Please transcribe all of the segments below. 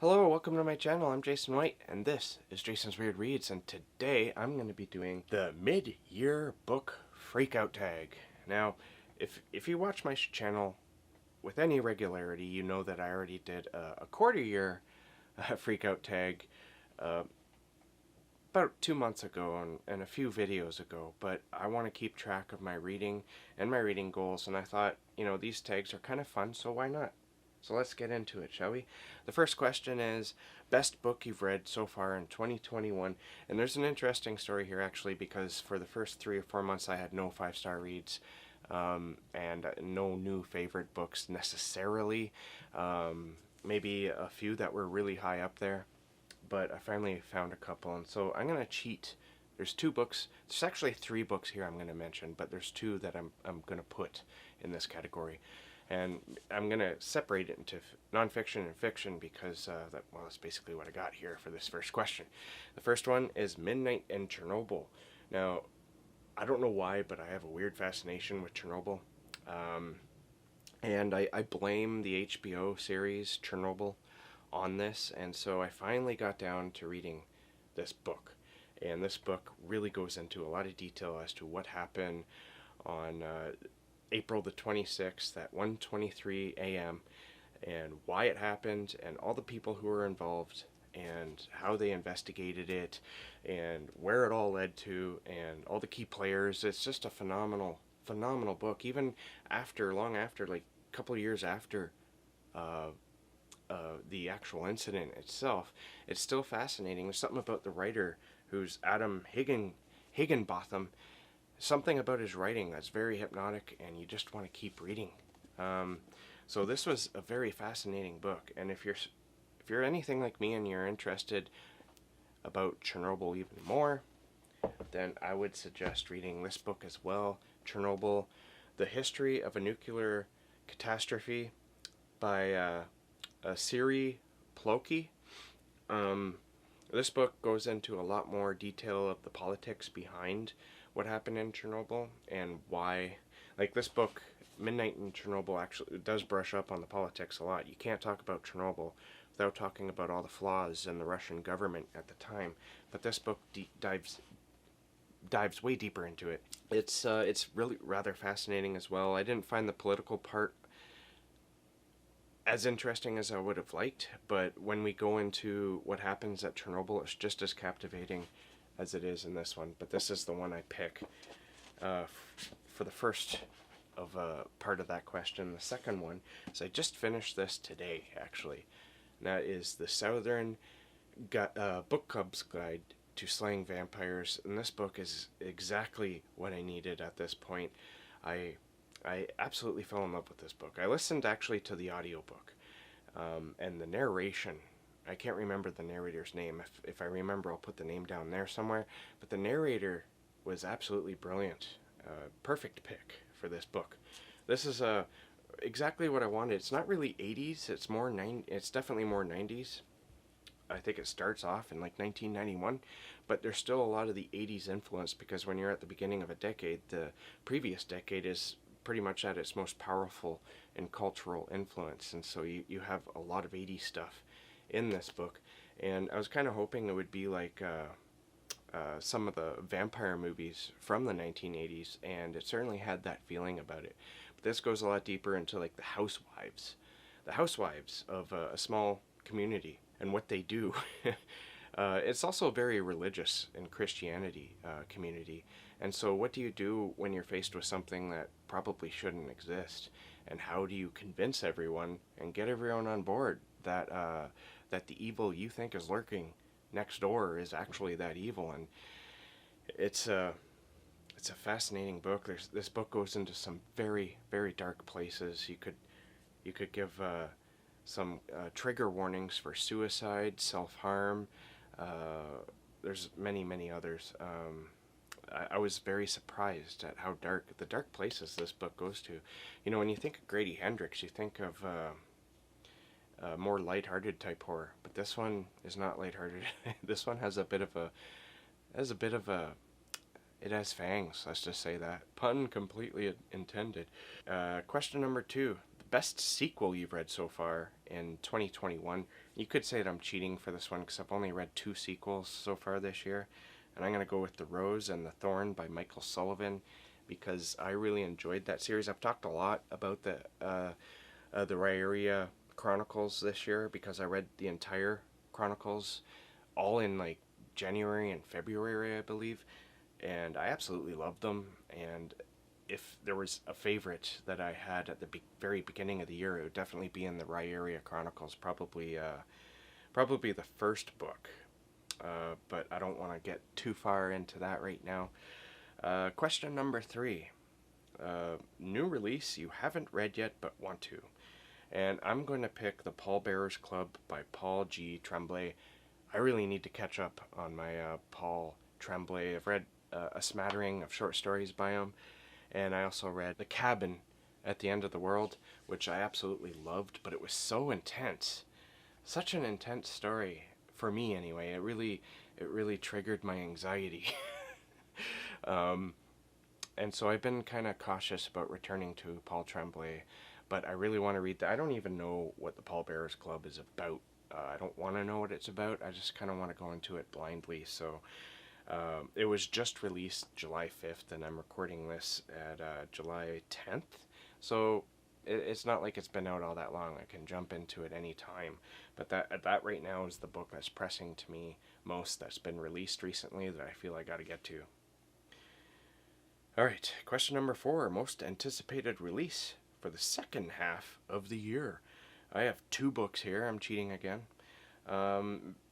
Hello, welcome to my channel. I'm Jason White, and this is Jason's Weird Reads, and today I'm going to be doing the mid-year book freakout tag. Now, if you watch my channel with any regularity, you know that I already did a quarter-year freakout tag about 2 months ago and a few videos ago, but I want to keep track of my reading and my reading goals, and I thought, these tags are kind of fun, so why not? So let's get into it, shall we? The first question is, best book you've read so far in 2021. And there's an interesting story here, actually, because for the first 3 or 4 months I had no 5-star reads and no new favorite books necessarily. Maybe a few that were really high up there, but I finally found a couple. And so I'm going to cheat. There's 2 books. There's actually 3 books here I'm going to mention, but there's 2 that I'm going to put in this category. And I'm going to separate it into nonfiction and fiction because, that's basically what I got here for this first question. The first one is Midnight in Chernobyl. Now, I don't know why, but I have a weird fascination with Chernobyl. And I blame the HBO series Chernobyl on this. And so I finally got down to reading this book. And this book really goes into a lot of detail as to what happened on April the 26th at 1:23 a.m. and why it happened and all the people who were involved and how they investigated it and where it all led to and all the key players. It's just a phenomenal book. Even long after, like a couple of years after the actual incident itself, it's still fascinating. There's something about the writer, who's Adam Higginbotham, something about his writing that's very hypnotic, and you just want to keep reading. So this was a very fascinating book, and if you're anything like me and you're interested about Chernobyl even more, then I would suggest reading this book as well. Chernobyl: The History of a Nuclear Catastrophe by Siri Ploki. This book goes into a lot more detail of the politics behind what happened in Chernobyl and why. Like, this book, Midnight in Chernobyl, actually does brush up on the politics a lot. You can't talk about Chernobyl without talking about all the flaws in the Russian government at the time. But this book dives way deeper into it. It's really rather fascinating as well. I didn't find the political part as interesting as I would have liked, but when we go into what happens at Chernobyl, it's just as captivating as it is in this one. But this is the one I pick for the first of part of that question. The second one is, I just finished this today, actually. And that is the Southern Book Club's Guide to Slaying Vampires. And this book is exactly what I needed at this point. I absolutely fell in love with this book. I listened actually to the audiobook, and the narration, I can't remember the narrator's name. If I remember, I'll put the name down there somewhere. But the narrator was absolutely brilliant. Perfect pick for this book. This is exactly what I wanted. It's not really 80s. It's definitely more 90s. I think it starts off in like 1991, but there's still a lot of the 80s influence, because when you're at the beginning of a decade, the previous decade is pretty much at its most powerful in cultural influence, and so you have a lot of 80s stuff in this book. And I was kind of hoping it would be like some of the vampire movies from the 1980s, and it certainly had that feeling about it. But this goes a lot deeper into like the housewives of a small community and what they do. It's also very religious in Christianity community. And so what do you do when you're faced with something that probably shouldn't exist? And how do you convince everyone and get everyone on board that that the evil you think is lurking next door is actually that evil? And it's a fascinating book. This book goes into some very, very dark places. You could give some trigger warnings for suicide, self-harm. There's many others. I was very surprised at how the dark places this book goes to. When you think of Grady Hendrix, you think of more lighthearted type horror, but this one is not lighthearted. This one has a bit of a, it has fangs, let's just say that. Pun completely intended. Question number 2. The best sequel you've read so far in 2021. You could say that I'm cheating for this one because I've only read 2 sequels so far this year. And I'm going to go with The Rose and the Thorn by Michael Sullivan because I really enjoyed that series. I've talked a lot about the Ryaria Chronicles this year because I read the entire Chronicles all in like January and February, I believe. And I absolutely loved them. And if there was a favorite that I had at the very beginning of the year, it would definitely be in the Ryaria Chronicles, probably the first book. But I don't want to get too far into that right now. Question number 3. New release you haven't read yet but want to. And I'm going to pick The Pallbearers Club by Paul G. Tremblay. I really need to catch up on my Paul Tremblay. I've read a smattering of short stories by him. And I also read The Cabin at the End of the World, which I absolutely loved, but it was so intense. Such an intense story, for me anyway. It really triggered my anxiety. And so I've been kind of cautious about returning to Paul Tremblay, but I really want to read that. I don't even know what the Pallbearers Club is about. I don't want to know what it's about. I just kind of want to go into it blindly. So it was just released July 5th, and I'm recording this at July 10th. So it's not like it's been out all that long. I can jump into it any time. But that right now is the book that's pressing to me most, that's been released recently, that I feel I got to get to. Alright, question number 4. Most anticipated release for the second half of the year. I have 2 books here. I'm cheating again.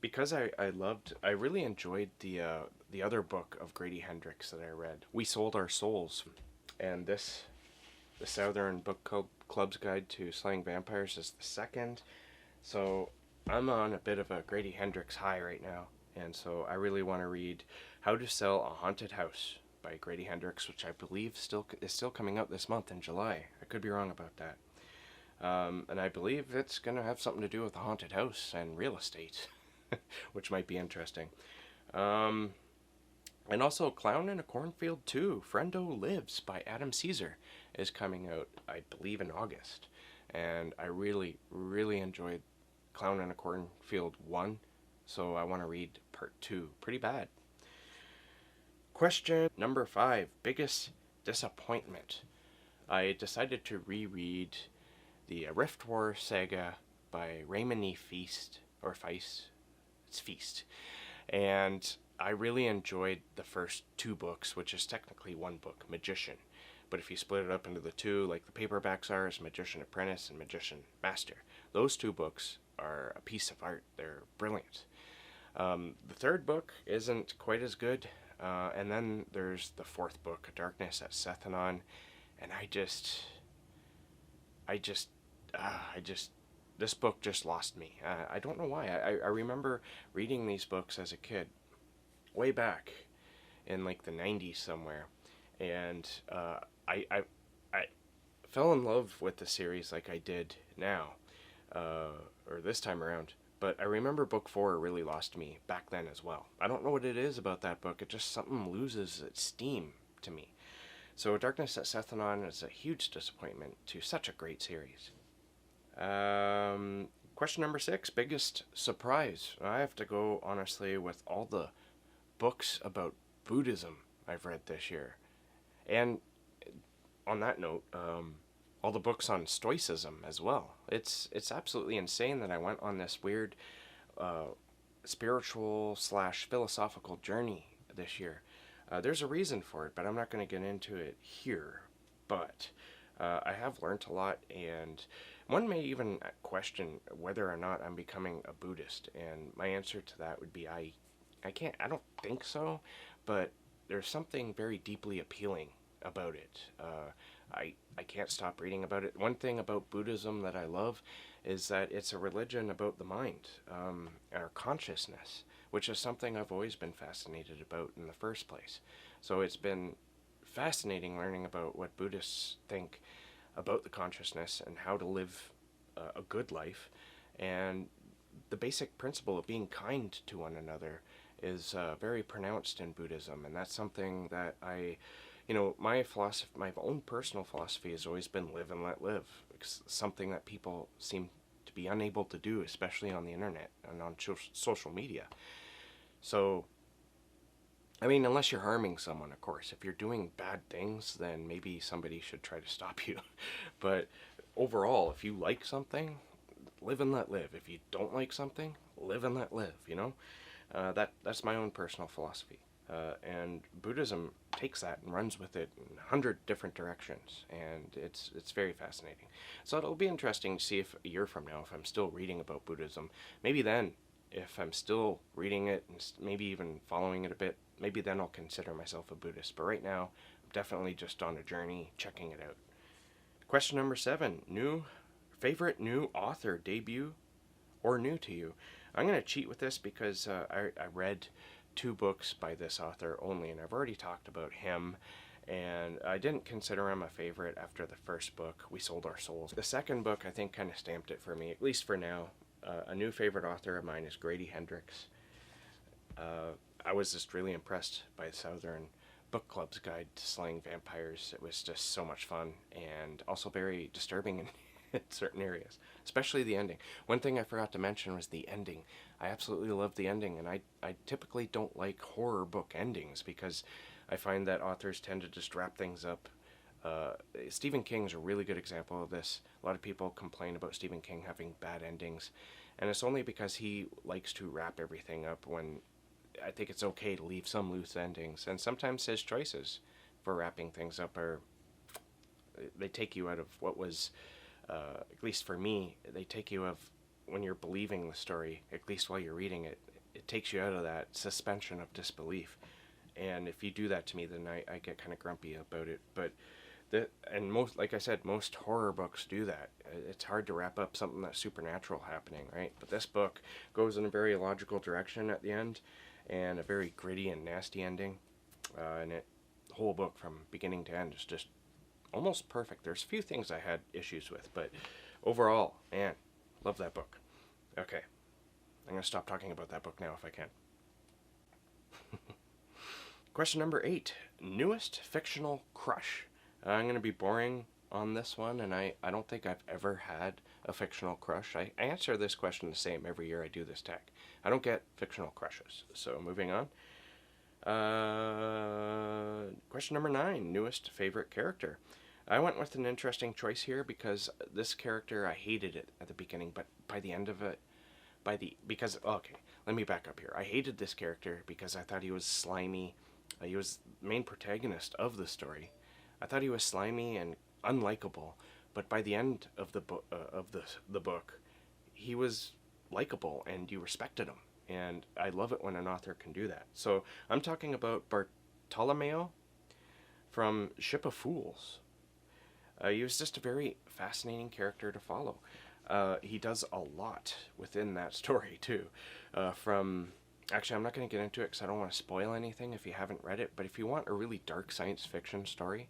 Because I really enjoyed the other book of Grady Hendrix that I read, We Sold Our Souls. And the Southern Book Club's Guide to Slaying Vampires is the second. So I'm on a bit of a Grady Hendrix high right now. And so I really want to read How to Sell a Haunted House by Grady Hendrix, which I believe is still coming out this month in July. I could be wrong about that. And I believe it's going to have something to do with a haunted house and real estate, which might be interesting. And also Clown in a Cornfield 2, Friendo Lives by Adam Caesar is coming out, I believe, in August. And I really, really enjoyed Clown in a Cornfield 1, so I want to read part 2. Pretty bad. Question number 5, biggest disappointment. I decided to reread the Rift War saga by Raymond E. Feist, or Feist. It's Feast. And I really enjoyed the first 2 books, which is technically 1 book, Magician. But if you split it up into the 2, like the paperbacks are, is Magician Apprentice and Magician Master. Those 2 books are a piece of art. They're brilliant. The 3rd book isn't quite as good. And then there's the 4th book, Darkness at Sethanon, and this book just lost me. I don't know why. I remember reading these books as a kid, way back in like the 90s somewhere, and I fell in love with the series like I did now, or this time around. But I remember book 4 really lost me back then as well. I don't know what it is about that book. It just, something loses its steam to me. So Darkness at Sethanon is a huge disappointment to such a great series. Question number 6, biggest surprise. I have to go, honestly, with all the books about Buddhism I've read this year. And on that note, all the books on Stoicism as well. It's absolutely insane that I went on this weird spiritual / philosophical journey this year. There's a reason for it, but I'm not going to get into it here. But I have learned a lot, and one may even question whether or not I'm becoming a Buddhist. And my answer to that would be I don't think so, but there's something very deeply appealing about it. I can't stop reading about it. One thing about Buddhism that I love is that it's a religion about the mind, our consciousness, which is something I've always been fascinated about in the first place. So it's been fascinating learning about what Buddhists think about the consciousness and how to live a good life. And the basic principle of being kind to one another is very pronounced in Buddhism, and that's something that my philosophy, my own personal philosophy, has always been live and let live. It's something that people seem to be unable to do, especially on the internet and on social media. So, I mean, unless you're harming someone, of course. If you're doing bad things, then maybe somebody should try to stop you. But overall, if you like something, live and let live. If you don't like something, live and let live, you know? That's my own personal philosophy. And Buddhism takes that and runs with it in 100 different directions, and it's very fascinating. So it'll be interesting to see if a year from now, if I'm still reading about Buddhism, maybe then, if I'm still reading it and maybe even following it a bit, maybe then I'll consider myself a Buddhist. But right now, I'm definitely just on a journey, checking it out. Question number 7, favorite new author, debut, or new to you? I'm going to cheat with this because I read 2 books by this author only, and I've already talked about him, and I didn't consider him a favorite after the first book, We Sold Our Souls. The second book, I think, kind of stamped it for me, at least for now. A new favorite author of mine is Grady Hendrix. I was just really impressed by Southern Book Club's Guide to Slaying Vampires. It was just so much fun, and also very disturbing in certain areas, especially the ending. One thing I forgot to mention was the ending. I absolutely love the ending, and I typically don't like horror book endings because I find that authors tend to just wrap things up. Stephen King's a really good example of this. A lot of people complain about Stephen King having bad endings, and it's only because he likes to wrap everything up, when I think it's okay to leave some loose endings. And sometimes his choices for wrapping things up they take you out of what was, at least for me, they take you of when you're believing the story, at least while you're reading it. It takes you out of that suspension of disbelief. And if you do that to me, then I get kind of grumpy about it. But most, like I said, most horror books do that. It's hard to wrap up something that's supernatural happening, right? But this book goes in a very logical direction at the end, and a very gritty and nasty ending. The whole book from beginning to end is just almost perfect. There's a few things I had issues with, but overall, man, love that book. Okay, I'm going to stop talking about that book now if I can. Question number 8, newest fictional crush. I'm going to be boring on this one, and I don't think I've ever had a fictional crush. I answer this question the same every year I do this tag. I don't get fictional crushes. So moving on. Question number 9, newest favorite character. I went with an interesting choice here because this character, I hated it at the beginning, but by the end of it, okay, let me back up here. I hated this character because I thought he was slimy. He was the main protagonist of the story. I thought he was slimy and unlikable, but by the end of the book, he was likable and you respected him. And I love it when an author can do that. So I'm talking about Bartolomeo from Ship of Fools. He was just a very fascinating character to follow. He does a lot within that story too. Actually, I'm not going to get into it because I don't want to spoil anything if you haven't read it, but if you want a really dark science fiction story,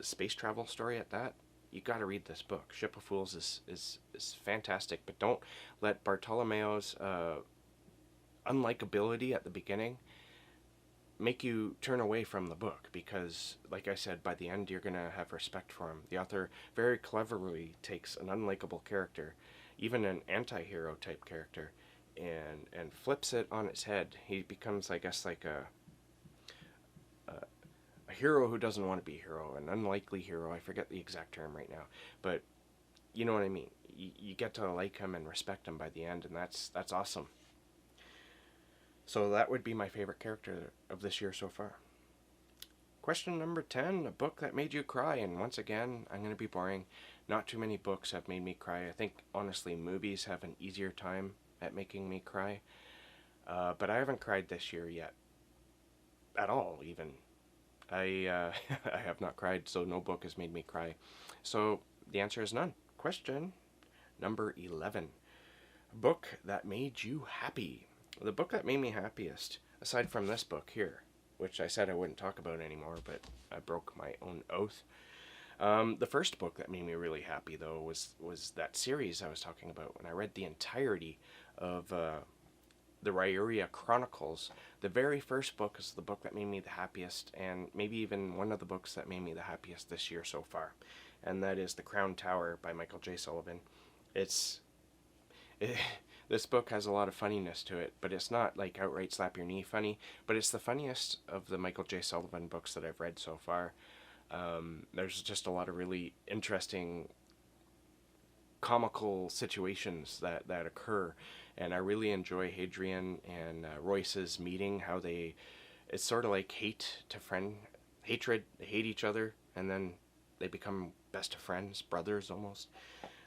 space travel story at that, you got to read this book. Ship of Fools is fantastic, but don't let Bartolomeo's unlikability at the beginning make you turn away from the book, because, like I said, by the end you're going to have respect for him. The author very cleverly takes an unlikable character, even an anti-hero type character, and flips it on its head. He becomes, I guess, like a hero who doesn't want to be a hero, an unlikely hero. I forget the exact term right now, but you know what I mean. You get to like him and respect him by the end, and that's awesome. So that would be my favorite character of this year so far. Question number 10, a book that made you cry. And once again, I'm going to be boring. Not too many books have made me cry. I think, honestly, movies have an easier time at making me cry. But I haven't cried this year yet. At all, even. I have not cried, so no book has made me cry. So the answer is none. Question number 11, a book that made you happy. The book that made me happiest, aside from this book here, which I said I wouldn't talk about anymore, but I broke my own oath. The first book that made me really happy, though, was that series I was talking about. When I read the entirety of the Ryuria Chronicles, the very first book is the book that made me the happiest, and maybe even one of the books that made me the happiest this year so far. And that is The Crown Tower by Michael J. Sullivan. it's it, this book has a lot of funniness to it, but it's not like outright slap your knee funny, but it's the funniest of the Michael J. Sullivan books that I've read so far. There's just a lot of really interesting comical situations that occur, and I really enjoy Hadrian and Royce's meeting. How it's sort of like hatred. They hate each other, and then they become best of friends, brothers almost.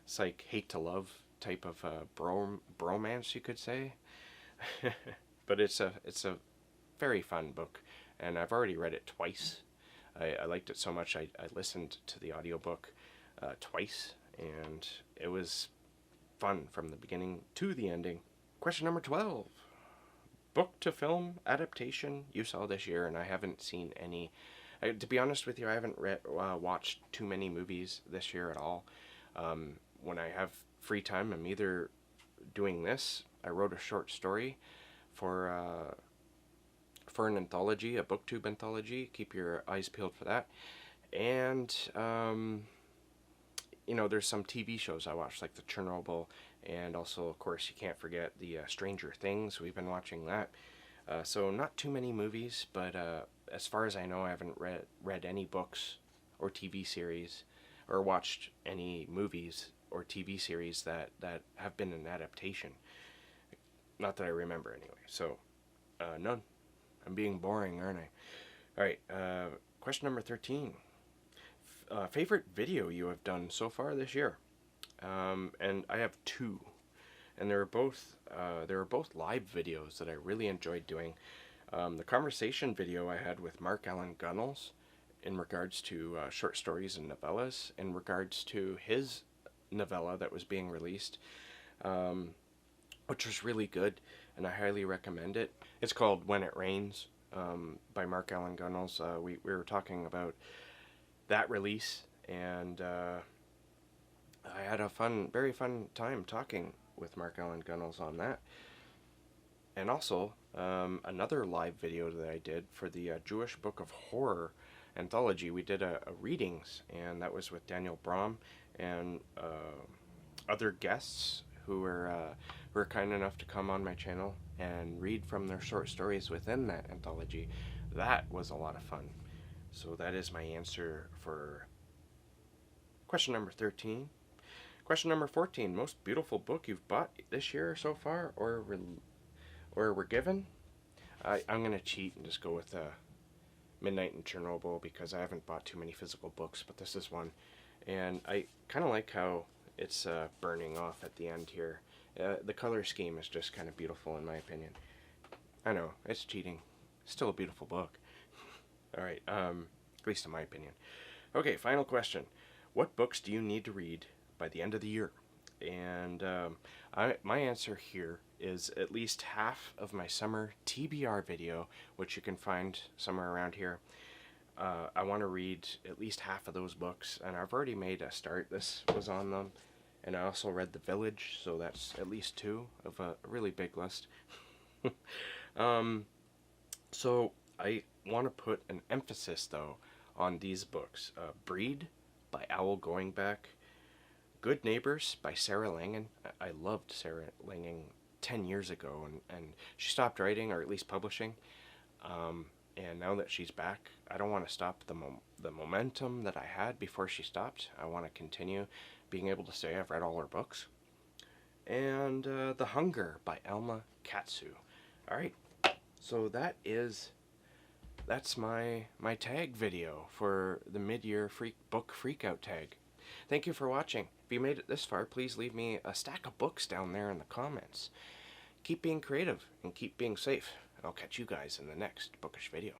It's like hate to love type of bromance, you could say. But it's a very fun book, and I've already read it twice. I liked it so much I listened to the audiobook twice, and it was fun from the beginning to the ending. Question number 12. Book to film adaptation you saw this year, and I haven't seen any. To be honest with you, I haven't watched too many movies this year at all. When I have free time, I'm either doing this. I wrote a short story for an anthology, a booktube anthology. Keep your eyes peeled for that. And you know, there's some TV shows I watch, like the Chernobyl, and also, of course, you can't forget the Stranger Things. We've been watching that. So not too many movies, but as far as I know, I haven't read any books or TV series, or watched any movies or TV series that have been an adaptation. Not that I remember, anyway. So, none. I'm being boring, aren't I? Alright, question number 13. Favorite video you have done so far this year? And I have two. And they were both live videos that I really enjoyed doing. The conversation video I had with Mark Allen Gunnels in regards to short stories and novellas, in regards to his novella that was being released, which was really good, and I highly recommend it. It's called When It Rains, by Mark Allen Gunnels. We were talking about that release, and I had a very fun time talking with Mark Allen Gunnels on that. And also, another live video that I did for the Jewish Book of Horror anthology. We did a readings, and that was with Daniel Brahm and other guests who were kind enough to come on my channel and read from their short stories within that anthology. That was a lot of fun. So that is my answer for question number 13. Question number 14. Most beautiful book you've bought this year so far, or were given? I'm going to cheat and just go with Midnight in Chernobyl, because I haven't bought too many physical books, but this is one. And I kind of like how it's burning off at the end here. The color scheme is just kind of beautiful in my opinion. I know, it's cheating. Still a beautiful book. Alright, at least in my opinion. Okay, final question. What books do you need to read by the end of the year? And my answer here is at least half of my summer TBR video, which you can find somewhere around here. I want to read at least half of those books, and I've already made a start. This was on them, and I also read The Village, so that's at least 2 of a really big list. So I want to put an emphasis, though, on these books. Breed by Owl Goingback, Good Neighbors by Sarah Langan. I loved Sarah Langan 10 years ago, and she stopped writing, or at least publishing. And now that she's back, I don't want to stop the momentum that I had before she stopped. I want to continue being able to say I've read all her books. And The Hunger by Alma Katsu. Alright, so that's my tag video for the mid-year book freakout tag. Thank you for watching. If you made it this far, please leave me a stack of books down there in the comments. Keep being creative and keep being safe. I'll catch you guys in the next bookish video.